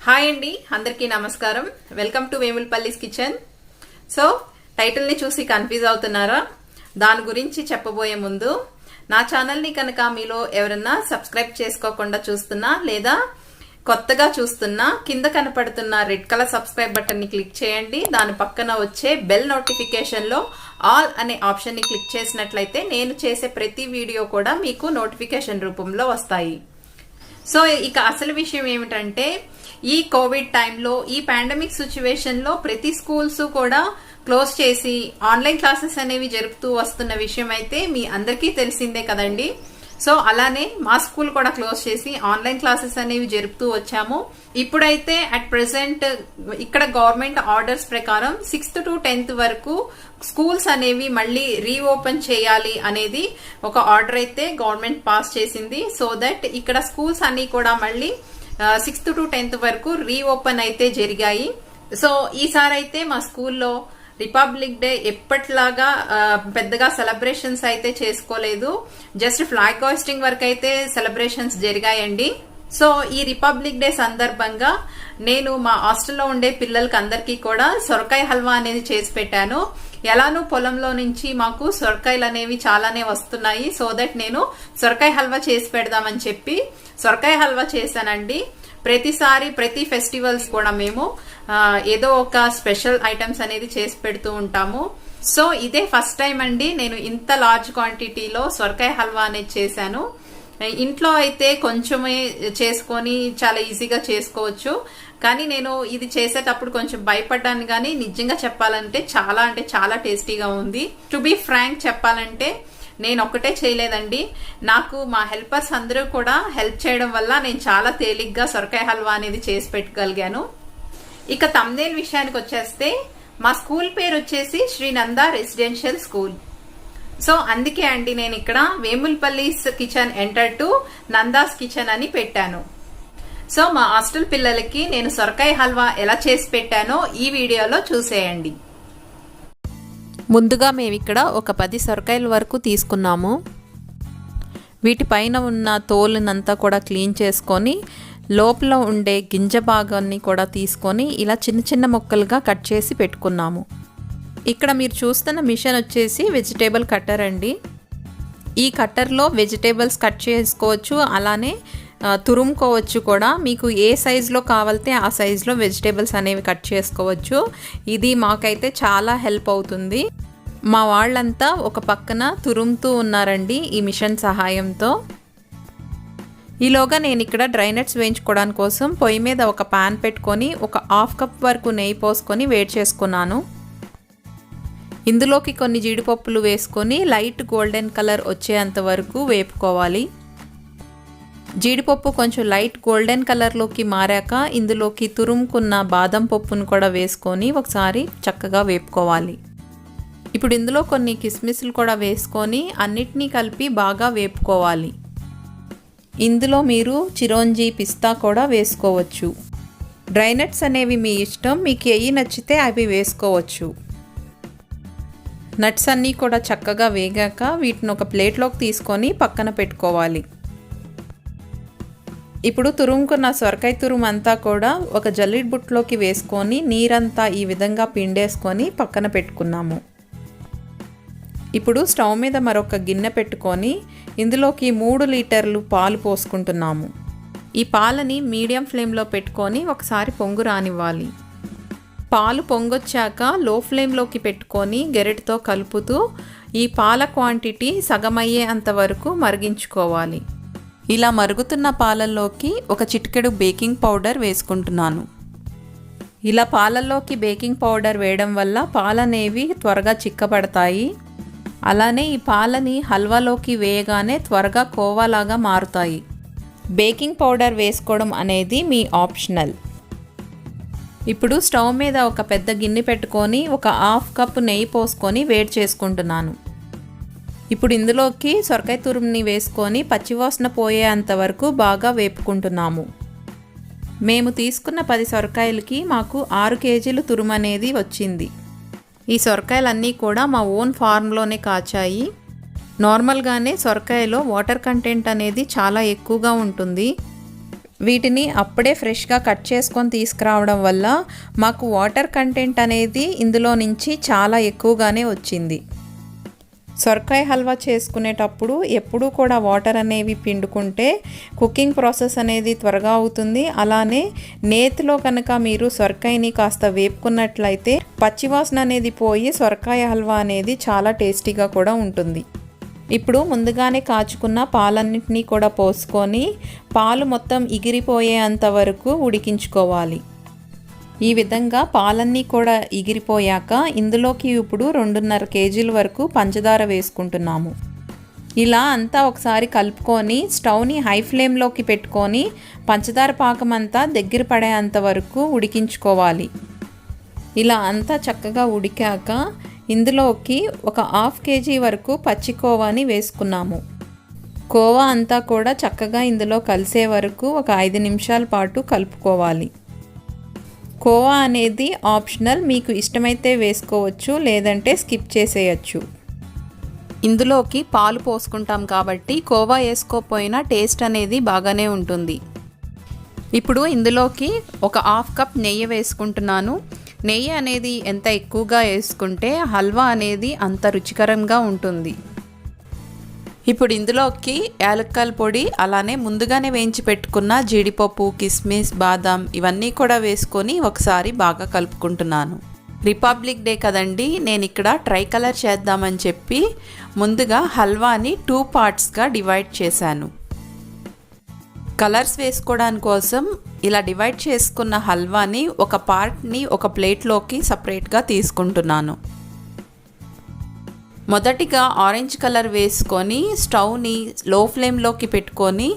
Hi అండి, అందరికీ నమస్కారం. Welcome to Vemulapalli's kitchen. So title ని చూసి కన్ఫ్యూజ్ అవుతున్నారా? దాని గురించి చెప్పబోయే ముందు నా ఛానల్ ని కనుక మీలో ఎవరన్నా సబ్స్క్రైబ్ చేసుకోకుండా చూస్తున్నా లేదా కొత్తగా చూస్తున్నా కింద కనపడుతున్న రెడ్ కలర్ సబ్స్క్రైబ్ బటన్ ని క్లిక్ చేయండి. దాని పక్కన వచ్చే బెల్ నోటిఫికేషన్ లో ఆల్ అనే ఆప్షన్ ని క్లిక్ చేసినట్లయితే నేను చేసే ప్రతి వీడియో కూడా మీకు నోటిఫికేషన్ రూపంలో వస్తాయి. సో ఇక అసలు విషయం ఏమిటంటే, ఈ కోవిడ్ టైంలో, ఈ పాండమిక్ సిచ్యువేషన్ లో ప్రతి స్కూల్స్ కూడా క్లోజ్ చేసి ఆన్లైన్ క్లాసెస్ అనేవి జరుపుతూ వస్తున్న విషయం అయితే మీ అందరికీ తెలిసిందే కదండి. సో అలానే మా స్కూల్ కూడా క్లోజ్ చేసి ఆన్లైన్ క్లాసెస్ అనేవి జరుపుతూ వచ్చాము. ఇప్పుడైతే అట్ ప్రెసెంట్ ఇక్కడ గవర్నమెంట్ ఆర్డర్స్ ప్రకారం 6th to 10th వరకు స్కూల్స్ అనేవి మళ్ళీ రీఓపెన్ చేయాలి అనేది ఒక ఆర్డర్ అయితే గవర్నమెంట్ పాస్ చేసింది. సో దట్ ఇక్కడ స్కూల్స్ అన్ని కూడా మళ్ళీ 6th to 10th వరకు రీఓపెన్ అయితే జరిగాయి. సో ఈసారి అయితే మా స్కూల్లో రిపబ్లిక్ డే ఎప్పటిలాగా పెద్దగా సెలబ్రేషన్స్ అయితే చేసుకోలేదు. జస్ట్ ఫ్లాగ్ హోస్టింగ్ వరకు అయితే సెలబ్రేషన్స్ జరిగాయండి. సో ఈ రిపబ్లిక్ డే సందర్భంగా నేను మా హాస్టల్లో ఉండే పిల్లలకి అందరికీ కూడా సొరకాయ హల్వా అనేది చేసి పెట్టాను. ఎలానూ పొలంలో నుంచి మాకు సొరకాయలు అనేవి చాలానే వస్తున్నాయి. సో దట్ నేను సొరకాయ హల్వా చేసి పెడదామని చెప్పి సొరకాయ హల్వా చేశానండి. ప్రతిసారి ప్రతి ఫెస్టివల్స్ కూడా మేము ఏదో ఒక స్పెషల్ ఐటమ్స్ అనేది చేసి పెడుతూ ఉంటాము. సో ఇదే ఫస్ట్ టైం అండి నేను ఇంత లార్జ్ క్వాంటిటీలో సొరకాయ హల్వా అనేది చేశాను. ఇంట్లో అయితే కొంచెమే చేసుకొని చాలా ఈజీగా చేసుకోవచ్చు, కానీ నేను ఇది చేసేటప్పుడు కొంచెం భయపడ్డాను. కానీ నిజంగా చెప్పాలంటే చాలా టేస్టీగా ఉంది. టు బి ఫ్రాంక్ చెప్పాలంటే నేను ఒక్కటే చేయలేదండి, నాకు మా హెల్పర్స్ అందరూ కూడా హెల్ప్ చేయడం వల్ల నేను చాలా తేలిగ్గా సొరకాయ హల్వా అనేది చేసి పెట్టగలిగాను. ఇక థంబ్నెయిల్ విషయానికి వచ్చేస్తే, మా స్కూల్ పేరు వచ్చేసి Shri Nanda residential school. So అందుకే అండి నేను ఇక్కడ Vemulapalli's kitchen enter to Nanda's kitchen అని పెట్టాను. సో మా హాస్టల్ పిల్లలకి నేను సొరకాయ హల్వా ఎలా చేసి పెట్టానో ఈ వీడియోలో చూసేయండి. ముందుగా మేము ఇక్కడ ఒక 10 సొరకాయల వరకు తీసుకున్నాము. వీటిపైన ఉన్న తోలునంతా కూడా క్లీన్ చేసుకొని లోపల ఉండే గింజ భాగాన్ని కూడా తీసుకొని ఇలా చిన్న చిన్న ముక్కలుగా కట్ చేసి పెట్టుకున్నాము. ఇక్కడ మీరు చూస్తున్న మిషన్ వచ్చేసి వెజిటేబుల్ కట్టర్ అండి. ఈ కట్టర్లో వెజిటేబుల్స్ కట్ చేసుకోవచ్చు, అలానే తురుముకోవచ్చు కూడా. మీకు ఏ సైజులో కావాలితే ఆ సైజులో వెజిటేబుల్స్ అనేవి కట్ చేసుకోవచ్చు. ఇది మాకైతే చాలా హెల్ప్ అవుతుంది. మా వాళ్ళంతా ఒక పక్కన తురుముతూ ఉన్నారండి ఈ మిషన్ సహాయంతో. ఈలోగా నేను ఇక్కడ డ్రై నట్స్ వేయించుకోవడానికి కోసం పొయ్యి మీద ఒక పాన్ పెట్టుకొని ఒక 1/2 కప్ వరకు నెయ్యి పోసుకొని వేడి చేసుకున్నాను. ఇందులోకి కొన్ని జీడిపప్పులు వేసుకొని లైట్ గోల్డెన్ కలర్ వచ్చేంత వరకు వేపుకోవాలి. జీడిపప్పు కొంచెం లైట్ గోల్డెన్ కలర్లోకి మారాక ఇందులోకి తురుముకున్న బాదం పప్పును కూడా వేసుకొని ఒకసారి చక్కగా వేపుకోవాలి. ఇప్పుడు ఇందులో కొన్ని కిస్మిస్లు కూడా వేసుకొని అన్నిటినీ కలిపి బాగా వేపుకోవాలి. ఇందులో మీరు చిరోంజి, పిస్తా కూడా వేసుకోవచ్చు. డ్రై నట్స్ అనేవి మీ ఇష్టం, మీకు ఏవి నచ్చితే అవి వేసుకోవచ్చు. నట్స్ అన్నీ కూడా చక్కగా వేగాక వీటిని ఒక ప్లేట్లోకి తీసుకొని పక్కన పెట్టుకోవాలి. ఇప్పుడు తురుముకున్న సొరకాయ తురుము అంతా కూడా ఒక జల్లిడ్ బుట్టలోకి వేసుకొని నీరంతా ఈ విధంగా పిండేసుకొని పక్కన పెట్టుకున్నాము. ఇప్పుడు స్టవ్ మీద మరొక గిన్నె పెట్టుకొని ఇందులోకి 3 లీటర్లు పాలు పోసుకుంటున్నాము. ఈ పాలని మీడియం ఫ్లేమ్లో పెట్టుకొని ఒకసారి పొంగు రానివ్వాలి. పాలు పొంగొచ్చాక లో ఫ్లేమ్లోకి పెట్టుకొని గెరెటితో కలుపుతూ ఈ పాల క్వాంటిటీ సగమయ్యే అంతవరకు మరిగించుకోవాలి. ఇలా మరుగుతున్న పాలల్లోకి ఒక చిటికెడు బేకింగ్ పౌడర్ వేసుకుంటున్నాను. ఇలా పాలల్లోకి బేకింగ్ పౌడర్ వేయడం వల్ల పాలనేవి త్వరగా చిక్కబడతాయి. అలానే ఈ పాలని హల్వాలోకి వేయగానే త్వరగా కోవాలాగా మారుతాయి. బేకింగ్ పౌడర్ వేసుకోవడం అనేది మీ ఆప్షనల్. ఇప్పుడు స్టవ్ మీద ఒక పెద్ద గిన్నె పెట్టుకొని ఒక 1/2 కప్ నెయ్యి పోసుకొని వేడి చేసుకుంటున్నాను. ఇప్పుడు ఇందులోకి సొరకాయ తురుముని వేసుకొని పచ్చివాసన పోయేంత వరకు బాగా వేపుకుంటున్నాము. మేము తీసుకున్న 10 సొరకాయలకి మాకు 6 కేజీలు తురుము అనేది వచ్చింది. ఈ సొరకాయలన్నీ కూడా మా ఓన్ ఫార్మ్లోనే కాచాయి. నార్మల్గానే సొరకాయలో వాటర్ కంటెంట్ అనేది చాలా ఎక్కువగా ఉంటుంది. వీటిని అప్పుడే ఫ్రెష్గా కట్ చేసుకొని తీసుకురావడం వల్ల మాకు వాటర్ కంటెంట్ అనేది ఇందులో నుంచి చాలా ఎక్కువగానే వచ్చింది. సొరకాయ హల్వా చేసుకునేటప్పుడు ఎప్పుడూ కూడా వాటర్ అనేవి పిండుకుంటే కుకింగ్ ప్రాసెస్ అనేది త్వరగా అవుతుంది. అలానే నేతిలో కనుక మీరు సొరకాయని కాస్త వేపుకున్నట్లయితే పచ్చివాసన అనేది పోయి సొరకాయ హల్వా అనేది చాలా టేస్టీగా కూడా ఉంటుంది. ఇప్పుడు ముందుగానే కాచుకున్న పాలన్నింటినీ కూడా పోసుకొని పాలు మొత్తం ఎగిరిపోయేంత వరకు ఉడికించుకోవాలి. ఈ విధంగా పాలన్నీ కూడా ఎగిరిపోయాక ఇందులోకి ఇప్పుడు 2.5 కేజీల వరకు పంచదార వేసుకుంటున్నాము. ఇలా అంతా ఒకసారి కలుపుకొని స్టవ్ని హై ఫ్లేమ్లోకి పెట్టుకొని పంచదార పాకం అంతా దగ్గర పడేంత వరకు ఉడికించుకోవాలి. ఇలా అంతా చక్కగా ఉడికాక ఇందులోకి ఒక 1/2 కేజీ వరకు పచ్చి కోవాని వేసుకున్నాము. కోవా అంతా కూడా చక్కగా ఇందులో కలిసే వరకు ఒక 5 నిమిషాల పాటు కలుపుకోవాలి. కోవా అనేది ఆప్షనల్, మీకు ఇష్టమైతే వేసుకోవచ్చు, లేదంటే స్కిప్ చేసేయచ్చు. ఇందులోకి పాలు పోసుకుంటాం కాబట్టి కోవా వేసుకోకపోయినా టేస్ట్ అనేది బాగానే ఉంటుంది. ఇప్పుడు ఇందులోకి ఒక 1/2 కప్ నెయ్యి వేసుకుంటున్నాను. నెయ్యి అనేది ఎంత ఎక్కువగా వేసుకుంటే హల్వా అనేది అంత రుచికరంగా ఉంటుంది. ఇప్పుడు ఇందులోకి యాలక్కాయల పొడి, అలానే ముందుగానే వేయించి పెట్టుకున్న జీడిపప్పు, కిస్మిస్, బాదాం ఇవన్నీ కూడా వేసుకొని ఒకసారి బాగా కలుపుకుంటున్నాను. రిపబ్లిక్ డే కదండి, నేను ఇక్కడ ట్రై కలర్ చేద్దామని చెప్పి ముందుగా హల్వాని 2 పార్ట్స్గా డివైడ్ చేశాను. కలర్స్ వేసుకోవడానికి కోసం ఇలా డివైడ్ చేసుకున్న హల్వాని ఒక పార్ట్ని ఒక ప్లేట్లోకి సపరేట్గా తీసుకుంటున్నాను. మొదటిగా ఆరెంజ్ కలర్ వేసుకొని స్టవ్ని లో ఫ్లేమ్లోకి పెట్టుకొని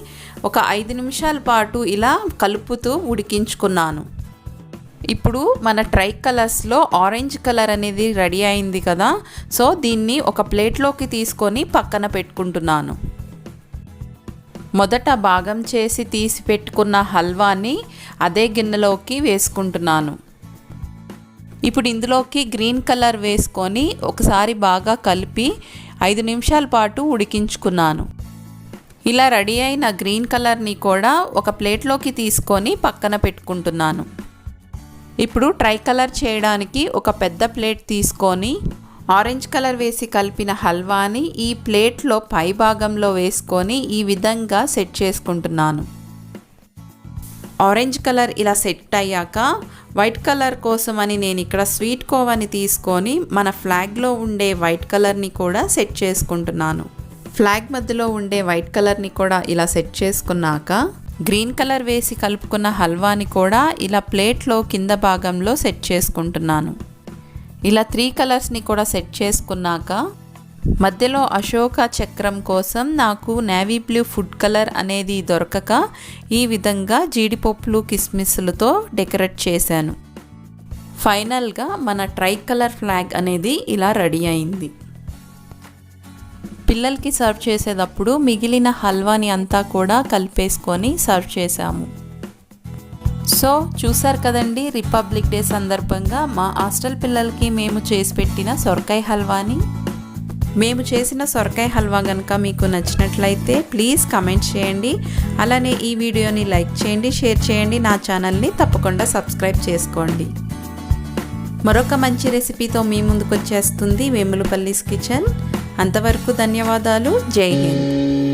ఒక 5 నిమిషాల పాటు ఇలా కలుపుతూ ఉడికించుకున్నాను. ఇప్పుడు మన ట్రై కలర్స్లో ఆరెంజ్ కలర్ అనేది రెడీ అయింది కదా, సో దీన్ని ఒక ప్లేట్లోకి తీసుకొని పక్కన పెట్టుకుంటున్నాను. మొదట భాగం చేసి తీసి పెట్టుకున్న హల్వాని అదే గిన్నెలోకి వేసుకుంటున్నాను. ఇప్పుడు ఇందులోకి గ్రీన్ కలర్ వేసుకొని ఒకసారి బాగా కలిపి 5 నిమిషాల పాటు ఉడికించుకున్నాను. ఇలా రెడీ అయిన గ్రీన్ కలర్ని కూడా ఒక ప్లేట్లోకి తీసుకొని పక్కన పెట్టుకుంటున్నాను. ఇప్పుడు ట్రై కలర్ చేయడానికి ఒక పెద్ద ప్లేట్ తీసుకొని ఆరెంజ్ కలర్ వేసి కలిపిన హల్వాని ఈ ప్లేట్లో పై భాగంలో వేసుకొని ఈ విధంగా సెట్ చేసుకుంటున్నాను. ఆరెంజ్ కలర్ ఇలా సెట్ అయ్యాక వైట్ కలర్ కోసమని నేను ఇక్కడ స్వీట్ కోవాని తీసుకొని మన ఫ్లాగ్లో ఉండే వైట్ కలర్ని కూడా సెట్ చేసుకుంటున్నాను. ఫ్లాగ్ మధ్యలో ఉండే వైట్ కలర్ని కూడా ఇలా సెట్ చేసుకున్నాక గ్రీన్ కలర్ వేసి కలుపుకున్న హల్వాని కూడా ఇలా ప్లేట్లో కింద భాగంలో సెట్ చేసుకుంటున్నాను. ఇలా 3 కలర్స్ని కూడా సెట్ చేసుకున్నాక మధ్యలో అశోక చక్రం కోసం నాకు నేవీ బ్లూ ఫుడ్ కలర్ అనేది దొరకక ఈ విధంగా జీడిపప్పులు, కిస్మిస్లతో డెకరేట్ చేశాను. ఫైనల్గా మన ట్రై కలర్ ఫ్లాగ్ అనేది ఇలా రెడీ అయింది. పిల్లలకి సర్వ్ చేసేటప్పుడు మిగిలిన హల్వాని అంతా కూడా కలిపేసుకొని సర్వ్ చేశాము. సో చూసారు కదండి, రిపబ్లిక్ డే సందర్భంగా మా హాస్టల్ పిల్లలకి మేము చేసి పెట్టిన సొరకాయ హల్వాని. మేము చేసిన సొరకాయ హల్వా కనుక మీకు నచ్చినట్లయితే ప్లీజ్ కమెంట్ చేయండి. అలానే ఈ వీడియోని లైక్ చేయండి, షేర్ చేయండి. నా ఛానల్ని తప్పకుండా సబ్స్క్రైబ్ చేసుకోండి. మరొక మంచి రెసిపీతో మీ ముందుకు వచ్చేస్తుంది వేములపల్లిస్ కిచెన్. అంతవరకు ధన్యవాదాలు. జై హింద్.